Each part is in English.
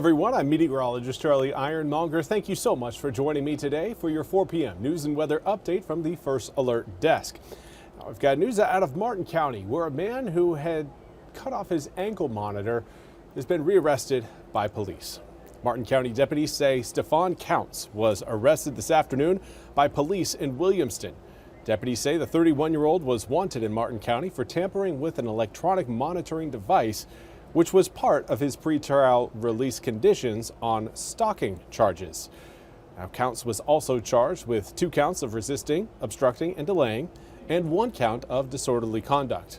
Everyone, I'm meteorologist Charlie Ironmonger. Thank you so much for joining me today for your 4 p.m. news and weather update from the First Alert Desk. Now, we've got news out of Martin County, where a man who had cut off his ankle monitor has been rearrested by police. Martin County deputies say Stefan Counts was arrested this afternoon by police in Williamston. Deputies say the 31-year-old was wanted in Martin County for tampering with an electronic monitoring device, which was part of his pretrial release conditions on stalking charges. Now, Counts was also charged with 2 counts of resisting, obstructing, and delaying, and 1 count of disorderly conduct.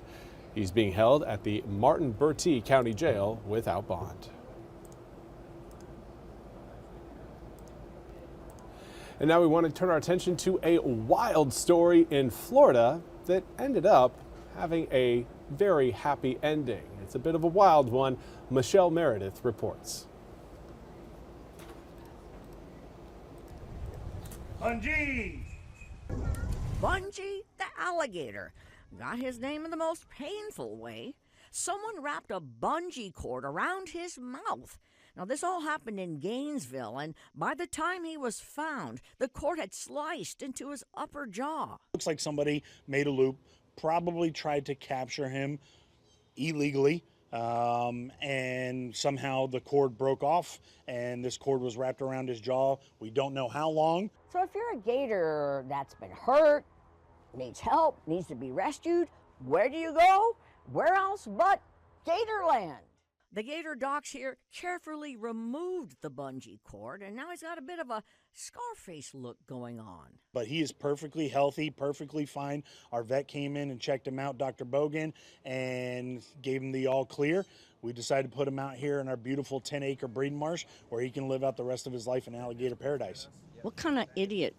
He's being held at the Martin Bertie County Jail without bond. And now we want to turn our attention to a wild story in Florida that ended up having a very happy ending. It's a bit of a wild one. Michelle Meredith reports. Bungie! Bungie the alligator got his name in the most painful way. Someone wrapped a bungee cord around his mouth. Now, this all happened in Gainesville, and by the time he was found, the cord had sliced into his upper jaw. Looks like somebody made a loop, probably tried to capture him illegally, and somehow the cord broke off, and this cord was wrapped around his jaw. We don't know how long. So if you're a gator that's been hurt, needs help, needs to be rescued, where do you go? Where else but Gatorland? The gator docs here carefully removed the bungee cord, and now he's got a bit of a Scarface look going on. But he is perfectly healthy, perfectly fine. Our vet came in and checked him out, Dr. Bogan, and gave him the all clear. We decided to put him out here in our beautiful 10-acre breeding marsh where he can live out the rest of his life in alligator paradise. What kind of idiot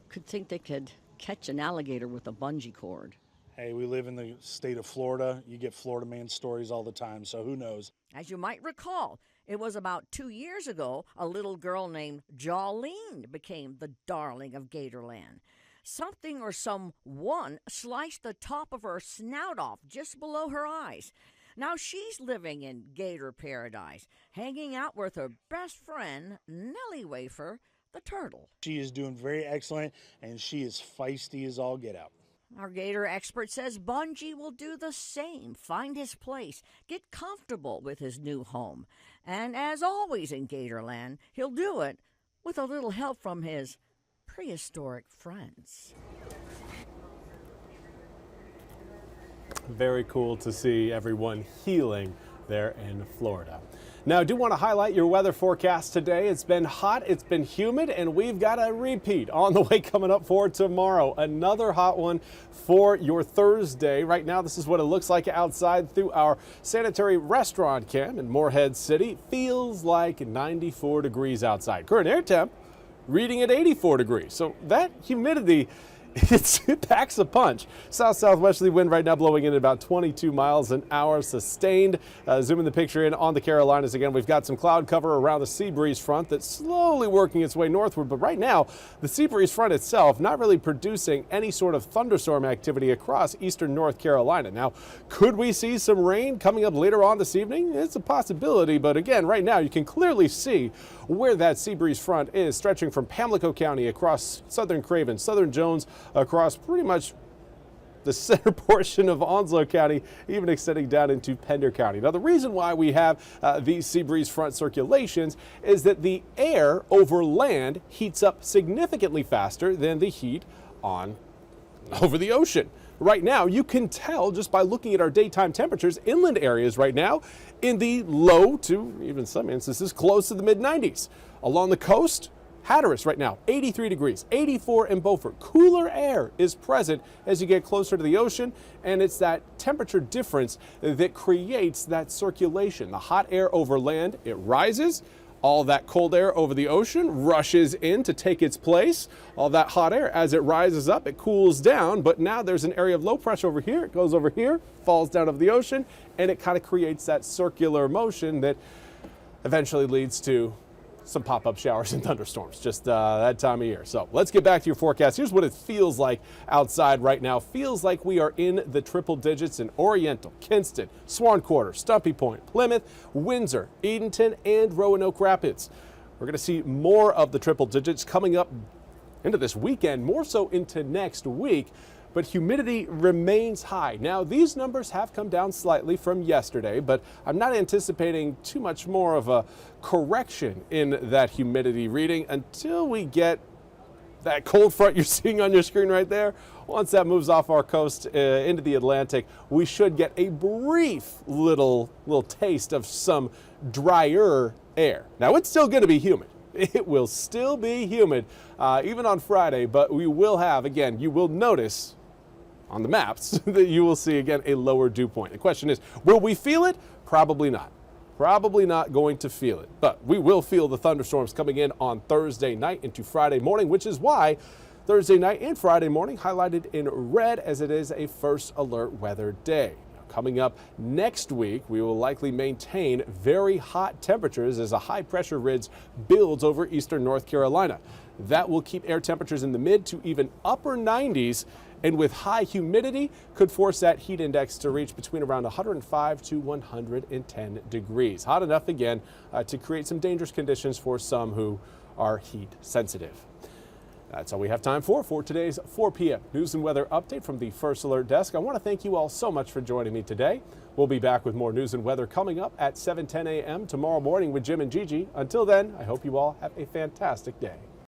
could think they could catch an alligator with a bungee cord? Hey, we live in the state of Florida. You get Florida man stories all the time, so who knows? As you might recall, it was about 2 years ago a little girl named Jolene became the darling of Gatorland. Something or someone sliced the top of her snout off just below her eyes. Now she's living in Gator Paradise, hanging out with her best friend, Nellie Wafer, the turtle. She is doing very excellent, and she is feisty as all get out. Our gator expert says Bungie will do the same, find his place, get comfortable with his new home. And as always in Gatorland, he'll do it with a little help from his prehistoric friends. Very cool to see everyone healing there in Florida. Now, I do want to highlight your weather forecast today. It's been hot, it's been humid, and we've got a repeat on the way coming up for tomorrow. Another hot one for your Thursday. Right now, this is what it looks like outside through our sanitary restaurant cam in Morehead City. Feels like 94 degrees outside. Current air temp reading at 84 degrees. So that humidity, it packs a punch. South-southwesterly wind right now blowing in at about 22 miles an hour, sustained. Zooming the picture in on the Carolinas again. We've got some cloud cover around the sea breeze front that's slowly working its way northward. But right now, the sea breeze front itself not really producing any sort of thunderstorm activity across eastern North Carolina. Now, could we see some rain coming up later on this evening? It's a possibility. But again, right now, you can clearly see where that sea breeze front is, stretching from Pamlico County across southern Craven, southern Jones, across pretty much the center portion of Onslow County, even extending down into Pender County. Now, the reason why we have these sea breeze front circulations is that the air over land heats up significantly faster than the heat over the ocean. Right now, you can tell just by looking at our daytime temperatures, inland areas right now in the low to even some instances close to the mid-90s. Along the coast, Hatteras right now, 83 degrees, 84 in Beaufort. Cooler air is present as you get closer to the ocean, and it's that temperature difference that creates that circulation. The hot air over land, it rises. All that cold air over the ocean rushes in to take its place. All that hot air, as it rises up, it cools down, but now there's an area of low pressure over here. It goes over here, falls down over the ocean, and it kind of creates that circular motion that eventually leads to some pop-up showers and thunderstorms just that time of year. So let's get back to your forecast. Here's what it feels like outside right now. Feels like we are in the triple digits in Oriental, Kinston, Swan Quarter, Stumpy Point, Plymouth, Windsor, Edenton, and Roanoke Rapids. We're going to see more of the triple digits coming up into this weekend, more so into next week. But humidity remains high. Now, these numbers have come down slightly from yesterday, but I'm not anticipating too much more of a correction in that humidity reading until we get that cold front you're seeing on your screen right there. Once that moves off our coast into the Atlantic, we should get a brief little taste of some drier air. Now, it's still going to be humid. It will still be humid even on Friday, but we will have, again, you will notice on the maps that you will see, again, a lower dew point. The question is, will we feel it? Probably not. Probably not going to feel it, but we will feel the thunderstorms coming in on Thursday night into Friday morning, which is why Thursday night and Friday morning highlighted in red as it is a first alert weather day. Coming up next week, we will likely maintain very hot temperatures as a high pressure ridge builds over eastern North Carolina. That will keep air temperatures in the mid to even upper 90s, and with high humidity could force that heat index to reach between around 105 to 110 degrees. Hot enough again to create some dangerous conditions for some who are heat sensitive. That's all we have time for today's 4 p.m. news and weather update from the First Alert Desk. I want to thank you all so much for joining me today. We'll be back with more news and weather coming up at 7:10 a.m. tomorrow morning with Jim and Gigi. Until then, I hope you all have a fantastic day.